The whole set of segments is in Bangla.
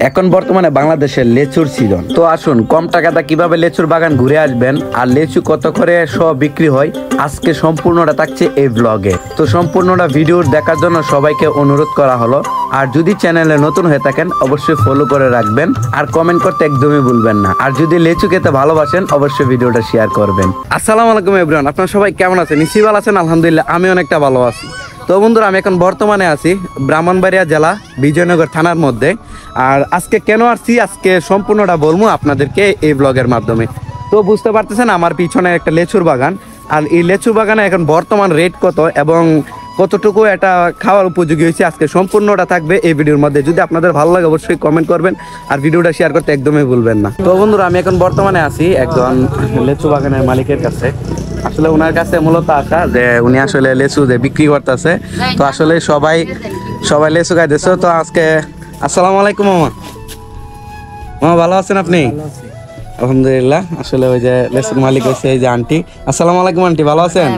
এখন বর্তমানে বাংলাদেশের লেচুর সিজন। তো আসুন কম টাকাতে কিভাবে লেচুর বাগান ঘুরে আসবেন আর লেচু কত করে সব বিক্রি হয় আজকে সম্পূর্ণটা থাকছে এই ব্লগে। তো সম্পূর্ণটা ভিডিও দেখার জন্য সবাইকে অনুরোধ করা হলো। আর যদি চ্যানেলে নতুন হয়ে থাকেন অবশ্যই ফলো করে রাখবেন আর কমেন্ট করতে একদমই ভুলবেন না। আর যদি লেচু খেতে ভালোবাসেন অবশ্যই ভিডিওটা শেয়ার করবেন। আসসালামু আলাইকুম এভরিওয়ান, আপনারা সবাই কেমন আছেন? নিশ্চয়ই ভালো আছেন। আলহামদুলিল্লাহ আমি অনেকটা ভালো আছি। তো বন্ধুরা, আমি এখন বর্তমানে আছি ব্রাহ্মণবাড়িয়া জেলা বিজয়নগর থানার মধ্যে। আর আজকে কেন আসছি আজকে সম্পূর্ণটা বলবো আপনাদেরকে এই ব্লগের মাধ্যমে। তো বুঝতে পারতেছেন আমার পিছনে একটা লেচুর বাগান। আর এই লেচুর বাগানে এখন বর্তমান রেট কত এবং কতটুকু এটা খাওয়ার উপযোগী হয়েছে আজকে সম্পূর্ণটা থাকবে এই ভিডিওর মধ্যে। যদি আপনাদের ভালো লাগে অবশ্যই কমেন্ট করবেন আর ভিডিওটা শেয়ার করতে একদমই ভুলবেন না। তো বন্ধুরা, আমি এখন বর্তমানে আছি একজন লেচু বাগানের মালিকের কাছে। আসলে ওনার কাছে মূলত আসা যে উনি আসলে লেচু যে বিক্রি করতেছে। তো আসলে সবাই লেচু খাইতেছে। তো আজকে আসসালামু আলাইকুম মামা। মামা ভালো আছেন আপনি? আলহামদুলিল্লাহ। আসলে ওই যে লেচুর মালিক হচ্ছে এই যে আন্টি। আসসালামু আলাইকুম আন্টি, ভালো আছেন?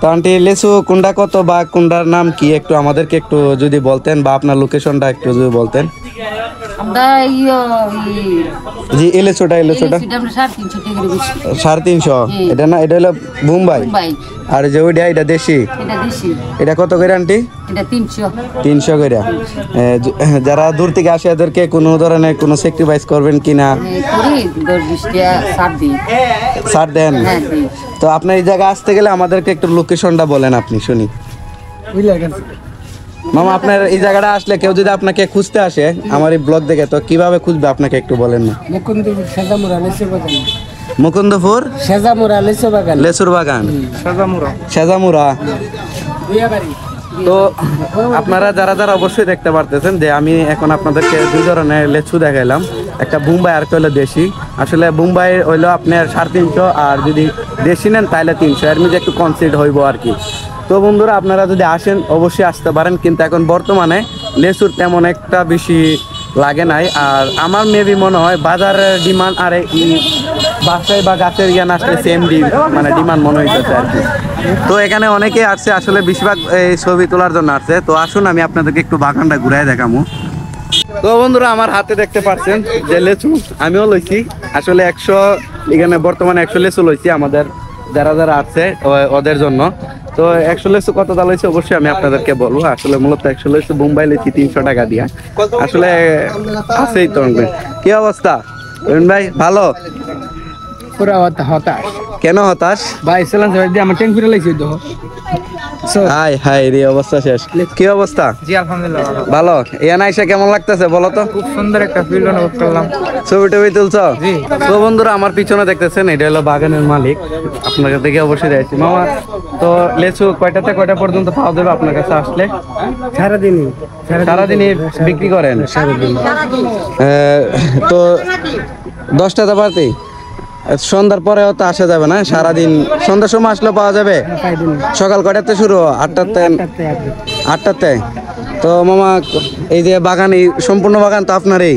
তো আন্টি লেচু কোনটা কত বা কোনটার নাম কি একটু আমাদেরকে একটু যদি বলতেন বা আপনার লোকেশনটা একটু যদি বলতেন। জি, এই লেচুটা 350। এটা না, এটা হলো মুম্বাই। আর যে ওইটা এটা দেশি। এটা কত করে আন্টি? 300 করে। যারা দূর থেকে আসে এদেরকে কোনো ধরনের কোনো স্যাক্রিফাইস করবেন কিনা? ছাড় দেন। তো আপনার এই জায়গা আসতে গেলে আমাদেরকে একটু লোকেশনটা বলেন আপনি শুনি। মামা, আপনার এই জায়গাটা আসলে কেউ যদি আপনাকে খুঁজতে আসে আমার এই ব্লগ দেখে, তো কিভাবে খুঁজবে আপনাকে একটু বলেন না। মুকুন্দপুর লেচুর বাগান, সেজামুরা। তো আপনারা যারা অবশ্যই দেখতে পারতেছেন যে আমি এখন আপনাদেরকে দুই ধরনের লেচু দেখাইলাম, একটা বোম্বাই আর হইলো দেশি। আসলে বোম্বাই হইলো আপনার 350 আর যদি দেশি নেন তাহলে 300, এর মধ্যে একটু কনসিড হইব আর কি। তো বন্ধুরা, আপনারা যদি আসেন অবশ্যই আসতে পারেন, কিন্তু এখন বর্তমানে লেচুর তেমন একটা বেশি লাগে নাই। আর আমার মেবি মনে হয় বাজারের ডিমান্ড আর এই বাসায় বা গাছের জ্ঞান আসলে সেম মানে ডিমান্ড মনে হইতেছে আর কি। তো এখানে অনেকে আসছে, আসলে বেশিরভাগ এই ছবি তোলার জন্য আসছে। তো আসুন আমি আপনাদেরকে একটু বাগানটা ঘুরাই দেখাবো। তো বন্ধুরা, আমার হাতে দেখতে পাচ্ছেন যে লেচু আমিও লইছি। আসলে 100 এখানে বর্তমানে 100 লেচু লইছি আমাদের যারা আসছে ওদের জন্য। তো 100 লেচু কত দাম হয়েছে অবশ্যই আমি আপনাদেরকে বলবো। আসলে মূলত 100 লেচু বোম্বাই লেচি 300 টাকা দিয়া। আসলে আছেই তো। কি অবস্থা ভাই? ভালো? পুরা হতাশ। কেন হতাশ ভাই? আমার ট্যাঙ্ক ফিরে লাগছে তো। হাই রে, অবস্থা শেষ। কি অবস্থা? জি আলহামদুলিল্লাহ ভালো। এখানে আইসা কেমন লাগতেছে বলো তো? খুব সুন্দর একটা ফিল অনুভব করলাম। ছবি টবি তুলছো? জি। তো বন্ধুরা, আমার পিছনে দেখতেছেন এটা হলো বাগানের মালিক। আপনাকে দেখে অবশ্যই যাইছি মামা। তো লেচু কয়টাতে কয়টা পর্যন্ত পাওয়া যাবে আপনার কাছে আসলে? সারাদিনই বিক্রি করেন? তো 10টাতে পারতেই সন্ধ্যার পরেও তো আসা যাবে না? সারাদিন সন্ধ্যার সময় আসলে পাওয়া যাবে? সকাল কয়টাতে শুরু? 8টাতে। তো মামা, এই যে বাগান, এই সম্পূর্ণ বাগান তো আপনারই?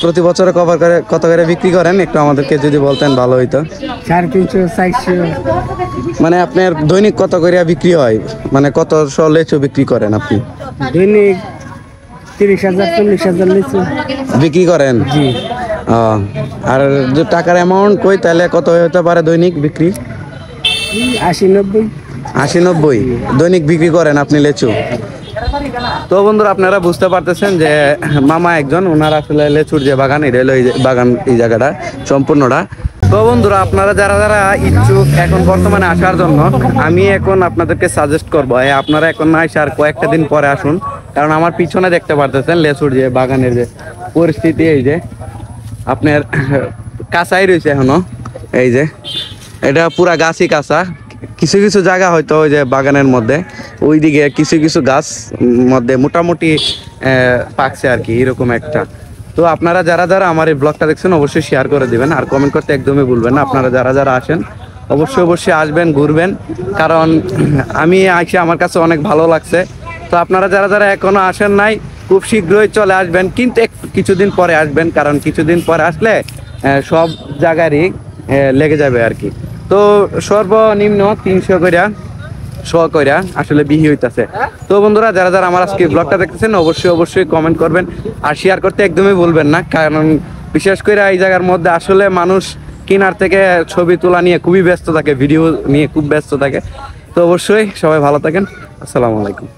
প্রতি বছরে কভার করে কত করে বিক্রি করেন একটু আমাদেরকে যদি বলতেন ভালো হইতো। 350, 400। মানে আপনার দৈনিক কত করে বিক্রি হয়? মানে কত লেচু বিক্রি করেন আপনি? দৈনিক 30,000, 40,000 লেচু বিক্রি করেন? জি। আর যে টাকার অ্যামাউন্ট কই তাহলে কত হতে পারে দৈনিক বিক্রি? 80-90 দৈনিক বিক্রি করেন আপনি লেচু? তো বন্ধুরা, আপনারা বুঝতে পারতেছেন যে মামা একজন, ওনার আসলে লেচুর যে বাগান, এটা হলো বাগান এই জায়গাটা সম্পূর্ণটা। তো বন্ধুরা, আপনারা যারা ইচ্ছুক এখন বর্তমানে আসার জন্য, আমি এখন আপনাদেরকে সাজেস্ট করবো আপনারা এখন না এসে আর কয়েকটা দিন পরে আসুন। কারণ আমার পিছনে দেখতে পারতেছেন লেচুর যে বাগানের যে পরিস্থিতি, এই যে আপনার কাঁচাই রয়েছে এখনো। এই যে এটা পুরা গাছই কাঁচা। কিছু কিছু জায়গা হয়তো ওই যে বাগানের মধ্যে ওইদিকে কিছু গাছ মধ্যে মোটামুটি পাকছে আর কি, এরকম একটা। তো আপনারা যারা আমার এই ব্লগটা দেখছেন অবশ্যই শেয়ার করে দিবেন আর কমেন্ট করতে একদমই ভুলবেন না। আপনারা যারা আসেন অবশ্যই আসবেন, ঘুরবেন। কারণ আমি আইসে আমার কাছে অনেক ভালো লাগছে। তো আপনারা যারা এখনো আসেন নাই খুব শীঘ্রই চলে আসবেন, কিন্তু কিছুদিন পরে আসবেন। কারণ কিছুদিন পরে আসলে সব জায়গারই লেগে যাবে আর কি। তো সর্বনিম্ন 300 করে শখ কইরা আসলে বিহি হইতাছে। তো বন্ধুরা যারা যারা আমার আজকে ব্লগটা দেখতেছেন অবশ্যই কমেন্ট করবেন আর শেয়ার করতে একদমই ভুলবেন না, কারণ বিশেষ করে এই জায়গার মধ্যে আসলে মানুষ কেনার থেকে ছবি তোলা নিয়ে খুবই ব্যস্ত থাকে, ভিডিও নিয়ে খুব ব্যস্ত থাকে। তো অবশ্যই সবাই ভালো থাকেন, আসসালামু আলাইকুম।